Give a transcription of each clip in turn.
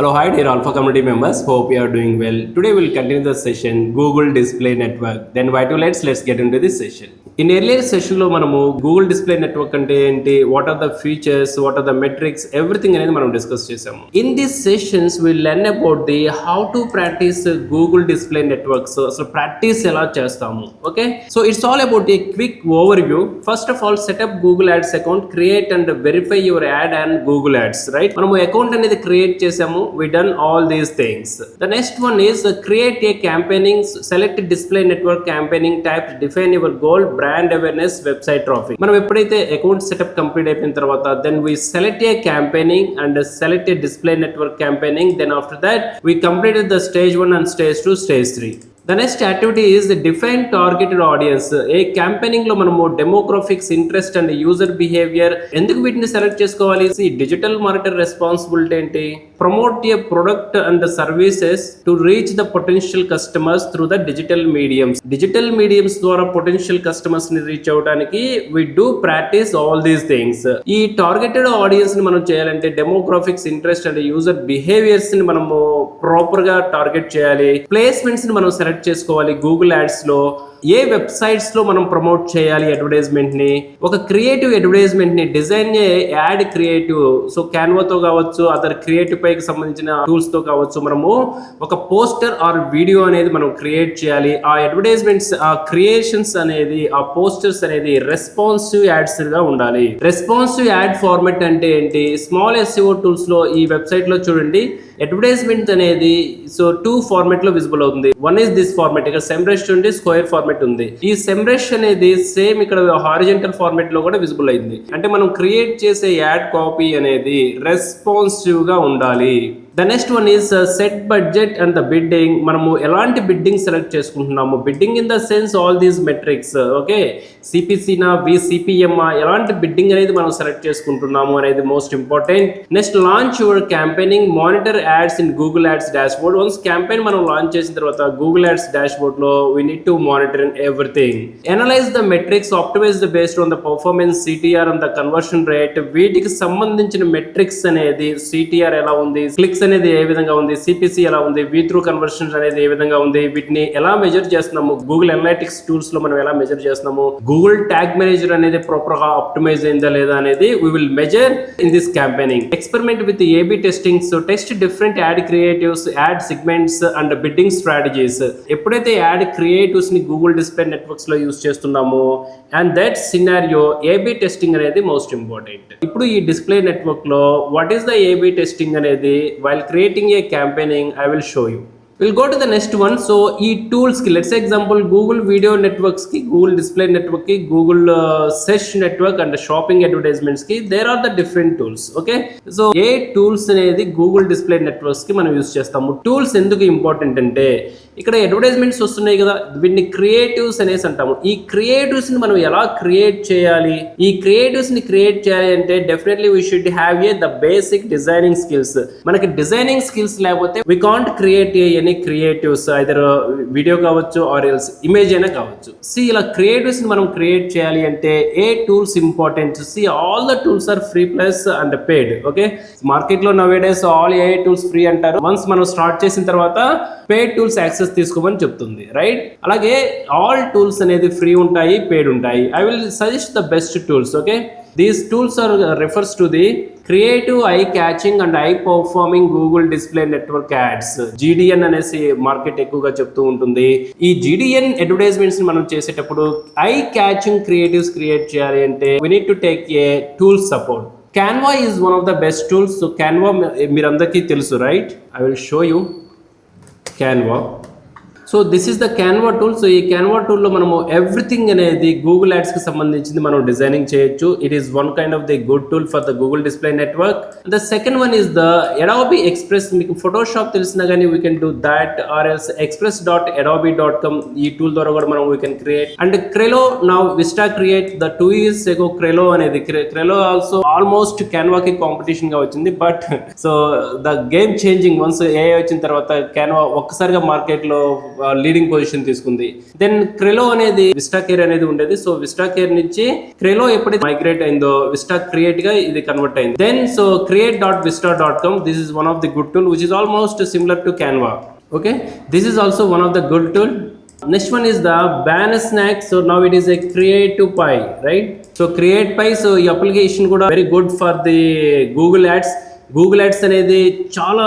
Hello, hi dear Alpha Community members. Hope you are doing well. Today we'll continue the session Google Display Network. Then why to let's get into this session. In earlier session లో మనము Google Display Network అంటే ఏంటి, what are the features, what are the metrics, everything అనేది మనం discuss చేసాము. In these sessions we'll learn about the how to practice Google Display Networks. అసలు practice ఎలా చేస్తాము. Okay, so it's all about a quick overview. First of all setup Google Ads account, create and verify your add and Google Ads, right? మనము account అనేది create చేసాము. We done all these things. The next one is create a campaigning, select display network campaigning type, define your goal, brand awareness, website traffic. మనం ఎప్పుడైతే account setup complete అయిపోయిన తర్వాత then we select a campaigning and select a display network campaigning. Then after that we completed the stage 1 and stage 2, stage 3. The next activity is the define targeted audience. A campaigning లో మనము demographics, interest and user behaviour ఎందుకు వీటిని select చేసుకోవాలి? Digital marketer responsibility ఏంటి? Promote A product and services to reach the potential customers through the digital mediums. Digital mediums ద్వారా potential customers ని reach అవడానికి we do practice all these things. ఈ targeted audience ని మనం చేయాలంటే demographics, interest and user behaviours ని మనము proper గా టార్గెట్ చేయాలి. ప్లేస్మెంట్స్ ని మనం సెలెక్ట్ చేసుకోవాలి. గూగుల్ యాడ్స్ లో ఏ వెబ్సైట్స్ లో మనం ప్రమోట్ చేయాలి అడ్వర్టైజ్మెంట్ ని, ఒక క్రియేటివ్ అడ్వర్టైజ్మెంట్ ని డిజైన్ యాడ్ క్రియేటివ్, సో క్యాన్వాతో కావచ్చు, అదర్ క్రియేటివ్ పైకి సంబంధించిన టూల్స్ తో కావచ్చు, మనము ఒక పోస్టర్ ఆర్ వీడియో అనేది మనం క్రియేట్ చేయాలి. ఆ అడ్వర్టైజ్మెంట్స్, ఆ క్రియేషన్స్ అనేది, ఆ పోస్టర్స్ అనేది రెస్పాన్సివ్ యాడ్స్ గా ఉండాలి. రెస్పాన్సివ్ యాడ్ ఫార్మాట్ అంటే ఏంటి? స్మాల్ SEO టూల్స్ లో ఈ వెబ్సైట్ లో చూడండి, అడ్వర్టైజ్మెంట్ అనేది సో 2 ఫార్మాట్ లో విజిబుల్ అవుతుంది. వన్ ఇస్ దిస్ ఫార్మాట్, ఇక్కడ సెమ్రెష్ ఉంది, స్క్వేర్ ఫార్మాట్ ఉంది. ఈ సెమ్రెష్ అనేది సేమ్ ఇక్కడ హారిజంటల్ ఫార్మాట్ లో కూడా విజిబుల్ అయింది. అంటే మనం క్రియేట్ చేసే యాడ్ కాపీ అనేది రెస్పాన్సివ్ గా ఉండాలి. The next one is set budget and the bidding. మనము ఎలాంటి బిడ్డింగ్ సెలెక్ట్ చేసుకుంటున్నాము? Bidding in the sense all these metrics. Okay, సిపిసినా, సిపిఎంఆ, ఎలాంటి బిడ్డింగ్ అనేది మనం సెలెక్ట్ చేసుకుంటున్నాము అనేది most important. Next launch your campaigning, monitor ads in Google ads dashboard. Once campaign మనం లాంచ్ చేసిన తర్వాత గూగుల్ యాడ్స్ డాష్ బోర్డ్ లో we need to monitor everything. Analyze the metrics, optimize the based on the performance, CTR and the conversion rate. వీటికి సంబంధించిన metrics అనేది CTR ఎలా ఉంది, clicks అనేది ఏ విధంగా ఉంది, సిపిసి ఎలా ఉంది, వీ త్రూ కన్వర్షన్స్ అనేది ఏ విధంగా ఉంది, వీటిని ఎలా మెజర్ చేస్తున్నాము, గూగుల్ అనలిటిక్స్ టూల్స్ లో మనం ఎలా మెజర్ చేస్తున్నాము, గూగుల్ ట్యాగ్ మేనేజర్ అనేది ప్రాపర్ గా ఆప్టిమైజ్ అయిందా లేదా అనేది we will measure in this campaigning. Experiment with the A/B testing, so test different ad creatives, ad segments and bidding strategies. ఎప్పుడైతే యాడ్ క్రియేటివ్స్ ని గూగుల్ డిస్ప్లే నెట్వర్క్స్ లో use చేస్తున్నామో and that scenario A/B testing అనేది most important. ఇప్పుడు ఈ display network లో what is the A/B testing అనేది while creating a campaigning I will show you. We'll go to the next one. So ఈ tools కి let's say example Google video networks కి, Google display network కి, Google search network and shopping advertisements కి there are the different tools. Okay, so A tools అనేది Google display networks కి మనం use చేస్తాము. Tools ఎందుకు ఇంపార్టెంట్ అంటే ఇక్కడ అడ్వర్టైజ్మెంట్స్ వస్తున్నాయి కదా, వీటిని క్రియేటివ్స్ అనేసి అంటాము. ఈ క్రియేటివ్స్ ని మనం ఎలా క్రియేట్ చేయాలి? ఈ క్రియేటివ్స్ ని క్రియేట్ చేయాలి అంటే definitely we should have the basic designing skills. మనకి డిజైనింగ్ స్కిల్స్ లేకపోతే we can't create any creatives, either video కావచ్చు ఆర్ ఎల్స్ ఇమేజ్ అయినా కావచ్చు. సి ఇలా క్రియేటివ్స్ ని మనం క్రియేట్ చేయాలి అంటే ఏ tools important? See all the tools are free plus and paid. Okay, market లో నవ్ డేస్ ఆల్ ఏ టూల్స్ ఫ్రీ అంటారు. వన్స్ మనం స్టార్ట్ చేసిన తర్వాత పెయిడ్ టూల్స్ యాక్సెస్ తీసుకోమని చెప్తుంది, రైట్? అలాగే ఆల్ టూల్స్ అనేది ఫ్రీ ఉంటాయి, పెయిడ్ ఉంటాయి. I will suggest the best tools. Okay, these tools are refers to the creative, eye catching and eye performing Google display network ads, GDN అనేసి market ఎక్కువగా చెప్తూ ఉంటుంది. ఈ GDN అడ్వర్టైజ్మెంట్స్ ని మనం చేసేటప్పుడు ఐ క్యాచింగ్ క్రియేటివ్స్ క్రియేట్ చేయాలి అంటే we need to take a tool support. Canva is one of the best tools. So Canva మీరందరికీ తెలుసు, right? I will show you Canva. So this is the Canva tool. So ఈ Canva టూల్లో మనము everything అనేది Google Ads కి సంబంధించింది మనం designing చేయొచ్చు. It is one kind of the good tool for the Google display network. The second one is the Adobe Express. మీకు Photoshop తెలిసినా కానీ we can do that or else express.adobe.com. ఈ tool ద్వారా కూడా మనం we can create. And Crello, now vista create the 2 years ago Crello అనేది, Crello also almost Canva కి competition గా వచ్చింది. But so the game changing once AI వచ్చిన తర్వాత క్యాన్వా ఒక్కసారిగా మార్కెట్ లో లీడింగ్ పొజిషన్ తీసుకుంది. దెన్ క్రెలో అనేది విస్టా కేర్ అనేది ఉండేది. సో విస్టా కేర్ నుంచి క్రెలో ఎప్పుడైతే మైగ్రేట్ అయిందో విస్టా క్రియేట్ గా ఇది కన్వర్ట్ అయింది. Then so create.vista.com, this is one of the good tool which is almost similar to Canva. Okay, this is also one of the good tool. Next one is the banner snack. So now it is a creative pie, right? So create pie, so ఈ application కూడా very good for the Google Ads. Google Ads అనేది చాలా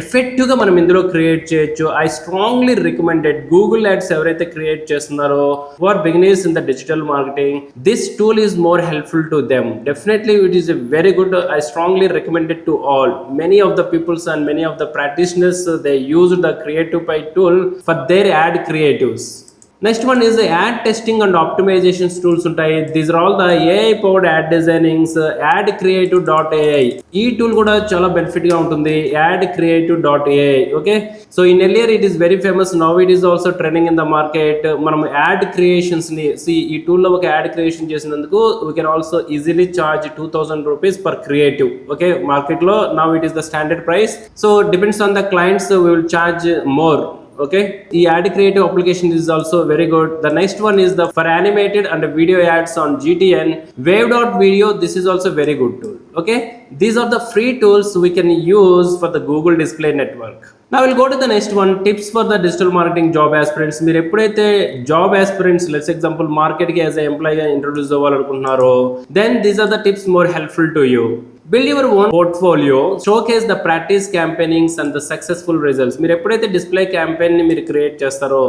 ఎఫెక్టివ్గా మనం ఇందులో create చేయొచ్చు. I strongly recommended Google Ads ఎవరైతే create చేస్తున్నారో for beginners in the digital marketing, this tool is more helpful to them. Definitely it is a very good. I strongly recommended to all. Many of the peoples and many of the practitioners they use the creative pie tool for there add creatives. Next one is ad testing and optimizations tools ఉంటాయి. These are all the AI powered ad designings. Ad creative dot AI, ఈ tool కూడా చాలా benefit గా ఉంటుంది. Ad creative dot AI. Okay, so in earlier it is very famous, now it is also trending in the market. మనం ad creations ని ఈ tool లో ఒక యాడ్ క్రియేషన్ చేసినందుకు we can also easily charge 2000 rupees per creative. Okay, market లో now it is the standard price. So depends on the clients, we will charge more. Okay, the ad creative application is also very good. The next one is the for animated and video ads on GTN Wave.video. This is also very good tool. Okay, these are the free tools we can use for the Google Display Network. Now we'll go to the next one, tips for the digital marketing job aspirants. మీరు ఎప్పుడైతే job aspirants, let's example market కి as a employee గా introduce అవ్వాలనుకుంటున్నారో, then these are the tips more helpful to you. Build your own portfolio, showcase the practice campaignings and the successful results. మీరు ఎప్పుడైతే display campaign ని మీరు create చేస్తారో,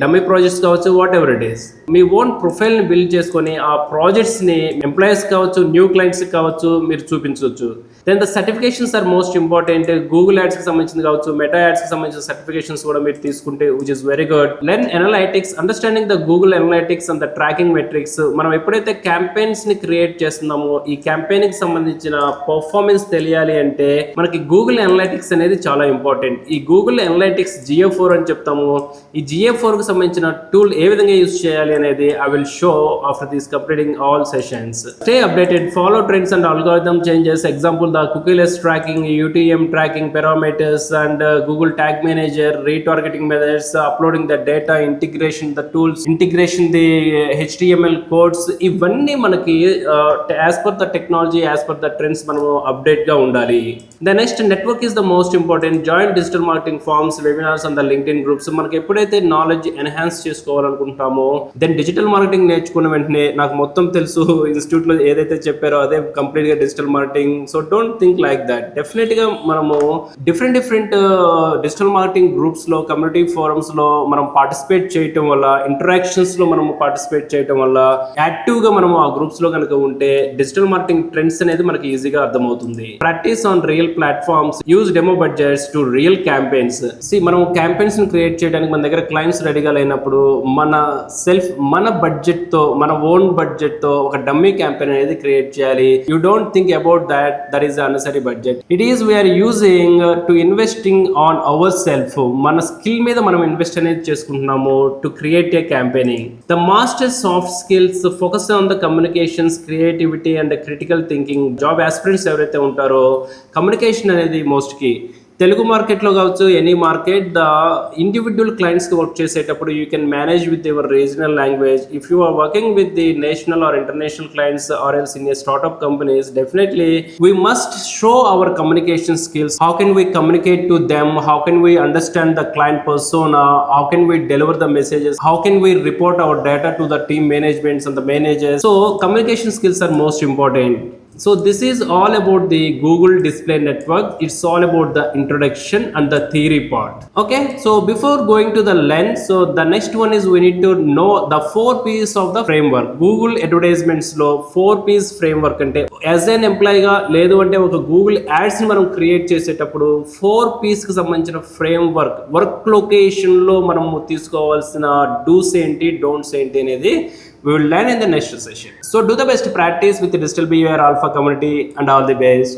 dummy projects కావచ్చు, what ever it is, me own profile ని build చేసుకొని ఆ projects ని ఎంప్లాయీస్ కావచ్చు, న్యూ క్లయింట్స్ కావచ్చు మీరు చూపించవచ్చు. Then the certifications are most important. Google Ads కి సంబంధించింది కావచ్చు, మెటా యాడ్స్ కి సంబంధించిన సర్టిఫికేషన్స్ కూడా మీరు తీసుకుంటే which is very good. Learn analytics, understanding the Google analytics and the tracking metrics. మనం ఎప్పుడైతే క్యాంపెయిన్స్ ని క్రియేట్ చేస్తున్నామో ఈ క్యాంపెయిన్ కి సంబంధించిన పర్ఫార్మెన్స్ తెలియాలి అంటే మనకి గూగుల్ అనలైటిక్స్ అనేది చాలా ఇంపార్టెంట్. ఈ గూగుల్ అనలైటిక్స్ GA4 అని చెప్తాము. ఈ GA4 కి సంబంధించిన టూల్ ఏ విధంగా యూజ్ చేయాలి అనేది I will show after this completing all sessions. Stay updated, follow trends and algorithm changes. Example the cookieless tracking, UTM tracking, parameters and Google tag manager, retargeting methods, uploading the data, integration the tools, integration the HTML codes. ఇవన్నీ మనకి as per the technology, as per the trends మనము update గా ఉండాలి. The next network is the most important. Join digital marketing forms, webinars and the LinkedIn groups. మనకి ఎప్పుడైతే knowledge enhance చేసుకోవాలనుకుంటామో then digital marketing నేర్చుకున్న వెంటనే నాకు మొత్తం తెలుసు ఇన్స్టిట్యూట్ లో ఏదైతే చెప్పారో అదే కంప్లీట్ గా digital marketing. So don't think like that. Definite గా మనము డిఫరెంట్ డిజిటల్ మార్కెటింగ్ గ్రూప్స్ లో, కమ్యూనిటీ ఫోరమ్స్ లో మనం పార్టిసిపేట్ చేయటం వల్ల, ఇంటరాక్షన్స్ లో మనము పార్టిసిపేట్ చేయటం వల్ల, యాక్టివ్ గా మనము ఆ గ్రూప్స్ లో కనుక ఉంటే డిజిటల్ మార్కెటింగ్ ట్రెండ్స్ అనేది మనకి ఈజీగా అర్థమవుతుంది. Practice on real platforms, use demo budgets to real campaigns. మనం క్యాంపెయిన్స్ ని క్రియేట్ చేయడానికి మన దగ్గర క్లయింట్స్ రెడీగా లేనప్పుడు మన బడ్జెట్ తో, మన ఓన్ బడ్జెట్ తో ఒక డమ్మీ క్యాంపెయిన్ అనేది క్రియేట్ చేయాలి. You don't think about that is unnecessary budget. It is we are using to investing on our self. మన స్కిల్ మీద మనం ఇన్వెస్ట్ అనేది చేసుకుంటున్నాము to create a campaigning. The master soft skills, focus on the communications, creativity and critical thinking. Job aspirants ఎవరైతే ఉంటారో communication అనేది most key. Telugu మార్కెట్లో కావచ్చు, ఎనీ మార్కెట్, ద ఇండివిజువల్ క్లయింట్స్కి వర్క్ చేసేటప్పుడు you can manage with your regional language. If you are working with the national or international clients or else in a startup companies, definitely we must show our communication skills. How can we communicate to them? How can we understand the client persona? How can we deliver the messages? How can we report our data to the team managements and the managers? So communication skills are most important. So this is all about the Google Display Network. It's all about the introduction and the theory part. Okay, so before going to the lens, so the next one is we need to know the 4 P's of the framework. Google advertisements లో 4 P's framework అంటే as an employee గా లేదు అంటే ఒక Google ads ని మనం create చేసేటప్పుడు 4 P's కి సంబంధించిన ఫ్రేమ్వర్క్, వర్క్ లొకేషన్ లో మనము తీసుకోవాల్సిన డూస్ ఏంటి, డోంట్స్ ఏంటి అనేది we will learn in the next session. So do the best practice with the Digital BVR Alpha Community and all the best.